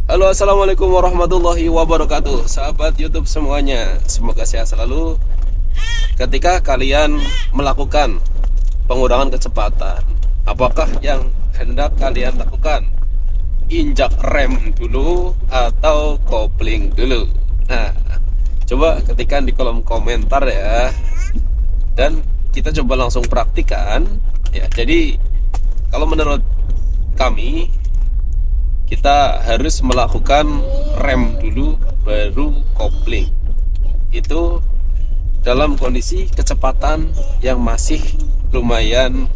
Halo, assalamualaikum warahmatullahi wabarakatuh, sahabat YouTube semuanya. Semoga sehat selalu. Ketika kalian melakukan pengurangan kecepatan, apakah yang hendak kalian lakukan? Injak rem dulu atau kopling dulu? Nah, coba ketikkan di kolom komentar ya. Dan kita coba langsung praktikan ya. Jadi kalau menurut kami, kita harus melakukan rem dulu baru kopling. Itu dalam kondisi kecepatan yang masih lumayan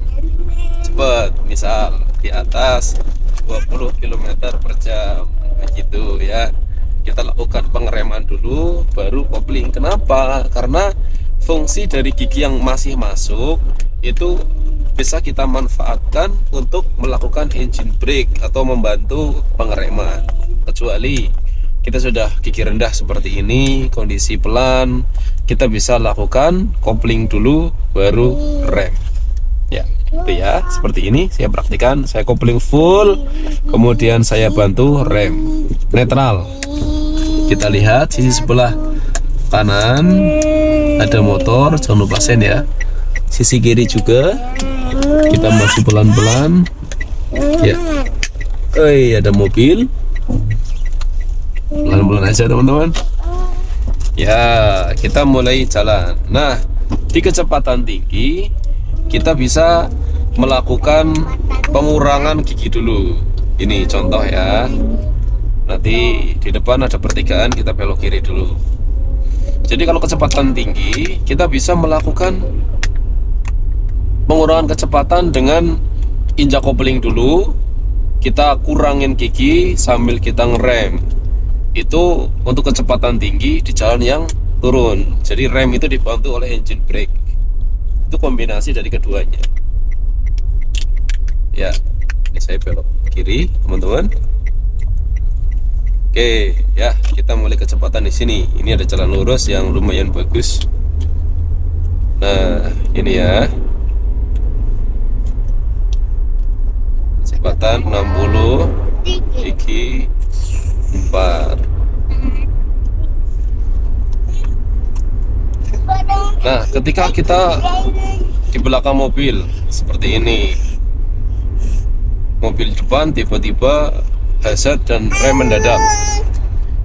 cepat, misal di atas 20 km per jam gitu ya. Kita lakukan pengereman dulu baru kopling. Kenapa? Karena fungsi dari gigi yang masih masuk itu bisa kita manfaatkan untuk melakukan engine brake atau membantu pengereman. Kecuali kita sudah gigi rendah seperti ini, kondisi pelan, kita bisa lakukan kopling dulu baru rem. Ya, itu ya, seperti ini saya praktikan. Saya kopling full, kemudian saya bantu rem netral. Kita lihat sisi sebelah kanan ada motor, jangan lupa sen ya. Sisi kiri juga. Kita maju pelan-pelan ya. Ada mobil, pelan-pelan aja teman-teman ya. Kita mulai jalan. Nah, di kecepatan tinggi kita bisa melakukan pengurangan gigi dulu. Ini contoh ya. Nanti di depan ada pertigaan, kita belok kiri dulu. Jadi kalau kecepatan tinggi kita bisa melakukan pengurangan kecepatan dengan injak kopling dulu. Kita kurangin gigi sambil kita ngerem. Itu untuk kecepatan tinggi di jalan yang turun. Jadi rem itu dibantu oleh engine brake. Itu kombinasi dari keduanya. Ya, ini saya belok kiri, teman-teman. Oke, ya, kita mulai kecepatan di sini. Ini ada jalan lurus yang lumayan bagus. Nah, ini ya. Kecepatan 60, gigi 4. Nah, ketika kita di belakang mobil seperti ini, mobil depan tiba-tiba hazard dan rem mendadak,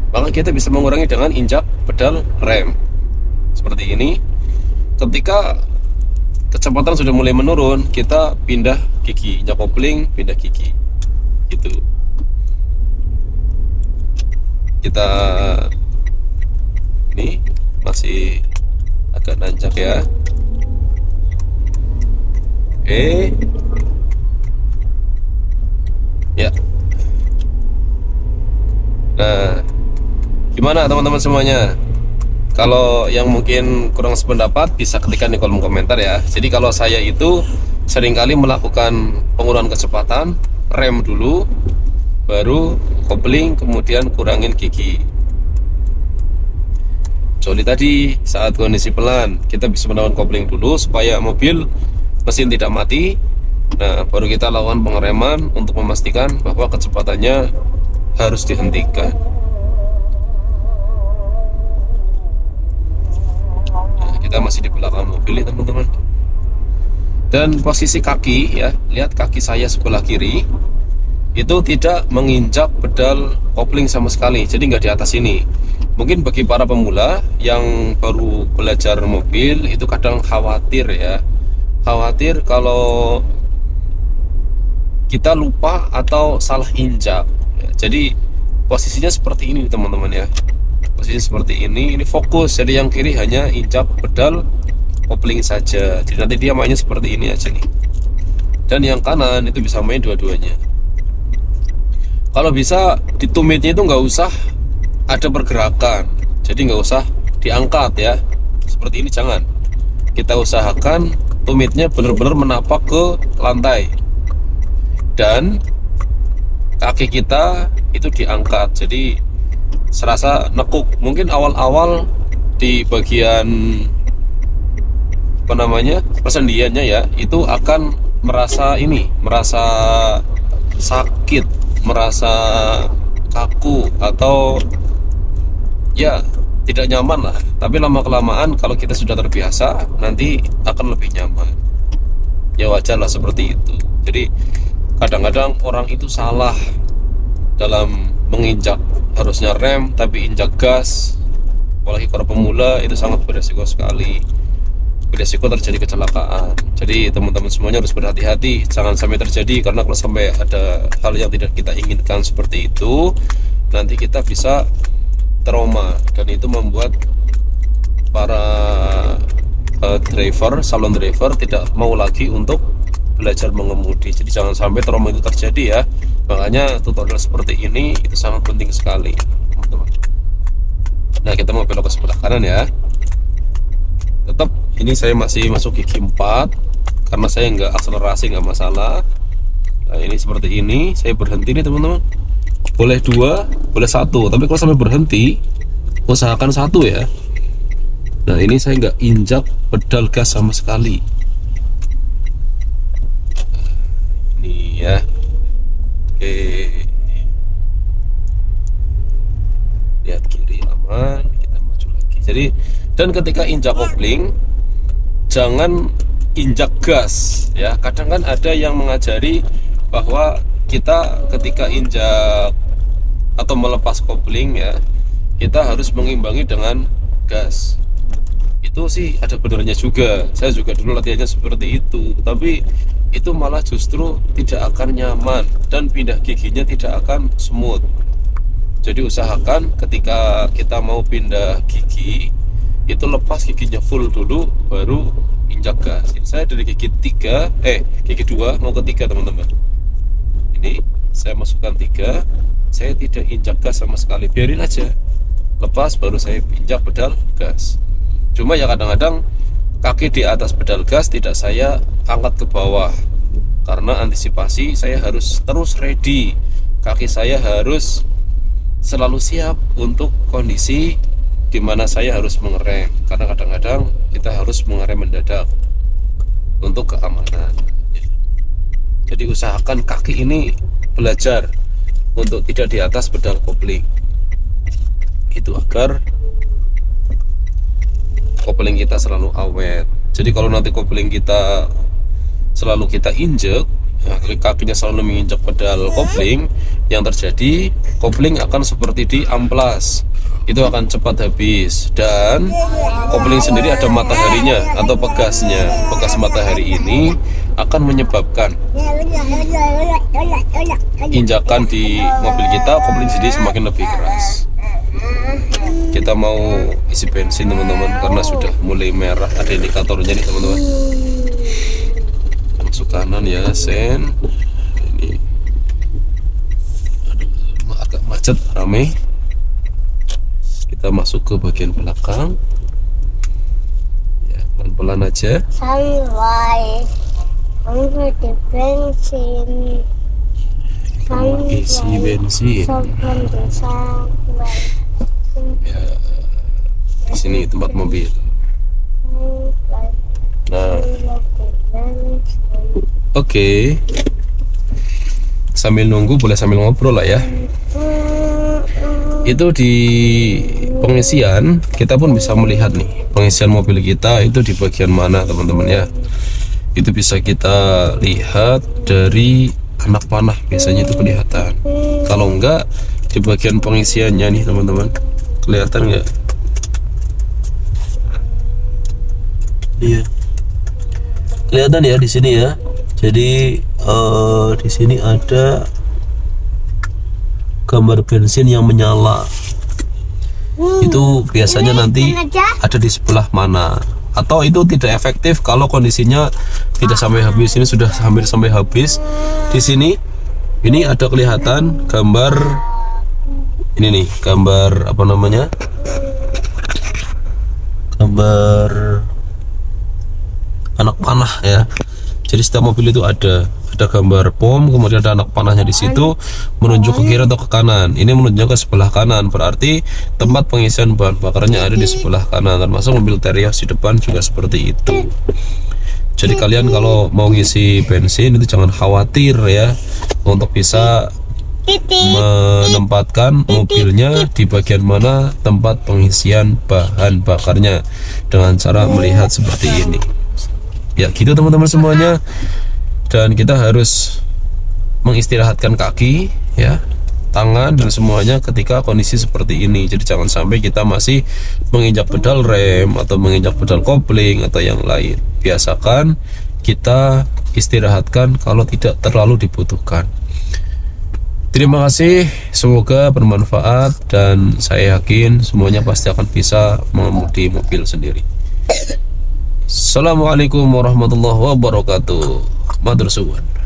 maka kita bisa mengurangi dengan injak pedal rem seperti ini. Ketika kecepatan sudah mulai menurun, kita pindah gigi, injak kopling, pindah gigi gitu. Kita ini masih agak nanjak ya. Oke ya. Nah, gimana teman-teman semuanya? Kalau yang mungkin kurang sependapat bisa ketikkan di kolom komentar ya. Jadi kalau saya itu seringkali melakukan pengurangan kecepatan, rem dulu, baru kopling, kemudian kurangin gigi. Kecuali tadi saat kondisi pelan, kita bisa melakukan kopling dulu supaya mobil mesin tidak mati. Nah, baru kita lakukan pengereman untuk memastikan bahwa kecepatannya harus dihentikan. Kita masih di belakang mobil ya teman-teman. Dan posisi kaki ya, lihat kaki saya sebelah kiri itu tidak menginjak pedal kopling sama sekali, jadi nggak di atas ini. Mungkin bagi para pemula yang baru belajar mobil itu kadang khawatir ya, khawatir kalau kita lupa atau salah injak ya. Jadi posisinya seperti ini teman-teman ya. Posisi seperti ini fokus, jadi yang kiri hanya injak pedal kopling saja. Jadi nanti dia mainnya seperti ini aja nih. Dan yang kanan itu bisa main dua-duanya. Kalau bisa di tumitnya itu nggak usah ada pergerakan, jadi nggak usah diangkat ya. Seperti ini jangan. Kita usahakan tumitnya benar-benar menapak ke lantai. Dan kaki kita itu diangkat, jadi serasa nekuk. Mungkin awal-awal di bagian persendiannya ya, itu akan merasa sakit, merasa kaku atau ya tidak nyaman lah. Tapi lama kelamaan kalau kita sudah terbiasa nanti akan lebih nyaman. Ya wajar lah seperti itu. Jadi kadang-kadang orang itu salah dalam menginjak, harusnya rem tapi injak gas. Apalagi kalau pemula itu sangat beresiko sekali, beresiko terjadi kecelakaan. Jadi teman-teman semuanya harus berhati-hati, jangan sampai terjadi, karena kalau sampai ada hal yang tidak kita inginkan seperti itu, nanti kita bisa trauma, dan itu membuat para driver, salon driver tidak mau lagi untuk belajar mengemudi. Jadi jangan sampai trauma itu terjadi ya. Makanya tutorial seperti ini itu sangat penting sekali, teman-teman. Nah, kita mau belok ke sebelah kanan ya. Tetap ini saya masih masuk gigi 4 karena saya nggak akselerasi, nggak masalah. Nah, ini seperti ini, saya berhenti nih teman-teman. Boleh 2, boleh 1, tapi kalau sampai berhenti usahakan 1 ya. Nah, ini saya nggak injak pedal gas sama sekali. Ini ya. Oke, lihat kiri aman, kita maju lagi. Jadi, dan ketika injak kopling jangan injak gas ya. Kadang kan ada yang mengajari bahwa kita ketika injak atau melepas kopling ya, kita harus mengimbangi dengan gas. Itu sih ada benarnya juga. Saya juga dulu latihannya seperti itu, tapi itu malah justru tidak akan nyaman dan pindah giginya tidak akan smooth. Jadi usahakan ketika kita mau pindah gigi itu lepas giginya full dulu baru injak gas. Saya dari gigi 3 gigi 2 mau ke 3 teman-teman. Ini saya masukkan 3, saya tidak injak gas sama sekali, biarin aja lepas baru saya injak pedal gas. Cuma ya kadang-kadang kaki di atas pedal gas tidak saya angkat ke bawah, karena antisipasi saya harus terus ready, kaki saya harus selalu siap untuk kondisi di mana saya harus mengerem, karena kadang-kadang kita harus mengerem mendadak untuk keamanan. Jadi usahakan kaki ini belajar untuk tidak di atas pedal kopling, itu agar kopling kita selalu awet. Jadi kalau nanti kopling kita selalu kita injek, kakinya selalu menginjak pedal kopling, yang terjadi kopling akan seperti di amplas, itu akan cepat habis. Dan kopling sendiri ada mataharinya atau pegasnya. Pegas matahari ini akan menyebabkan injakan di mobil kita, kopling sendiri semakin lebih keras. Kita mau isi bensin teman-teman, karena sudah mulai merah, ada indikatornya nih teman-teman. Masuk kanan ya, sen. Ini aduh, agak macet, rame. Kita masuk ke bagian belakang ya, pelan-pelan aja. Sampai di bensin. Isi bensin. Ya, di sini tempat mobil. Nah, oke. Sambil nunggu boleh sambil ngobrol lah ya. Itu di pengisian kita pun bisa melihat nih, pengisian mobil kita itu di bagian mana teman-teman ya. Itu bisa kita lihat dari anak panah, biasanya itu kelihatan. Kalau enggak di bagian pengisiannya nih teman-teman, kelihatan nggak? Iya, kelihatan ya di sini ya. Jadi di sini ada gambar bensin yang menyala. Itu biasanya nanti ada di sebelah mana, atau itu tidak efektif kalau kondisinya tidak sampai habis. Ini sudah hampir sampai habis. Di sini ini ada kelihatan gambar ini nih, gambar apa namanya, gambar anak panah ya. Jadi setiap mobil itu ada gambar pom, kemudian ada anak panahnya di situ, menunjuk ke kiri atau ke kanan. Ini menunjuk ke sebelah kanan, berarti tempat pengisian bahan bakarnya ada di sebelah kanan. Termasuk mobil Terios di depan juga seperti itu. Jadi kalian kalau mau ngisi bensin itu jangan khawatir ya, untuk bisa menempatkan mobilnya di bagian mana tempat pengisian bahan bakarnya dengan cara melihat seperti ini. Ya gitu teman-teman semuanya. Dan kita harus mengistirahatkan kaki, ya, tangan dan semuanya ketika kondisi seperti ini. Jadi jangan sampai kita masih menginjak pedal rem atau menginjak pedal kopling atau yang lain. Biasakan kita istirahatkan kalau tidak terlalu dibutuhkan. Terima kasih, semoga bermanfaat dan saya yakin semuanya pasti akan bisa mengemudi mobil sendiri. Assalamualaikum warahmatullahi wabarakatuh. Matur suwun.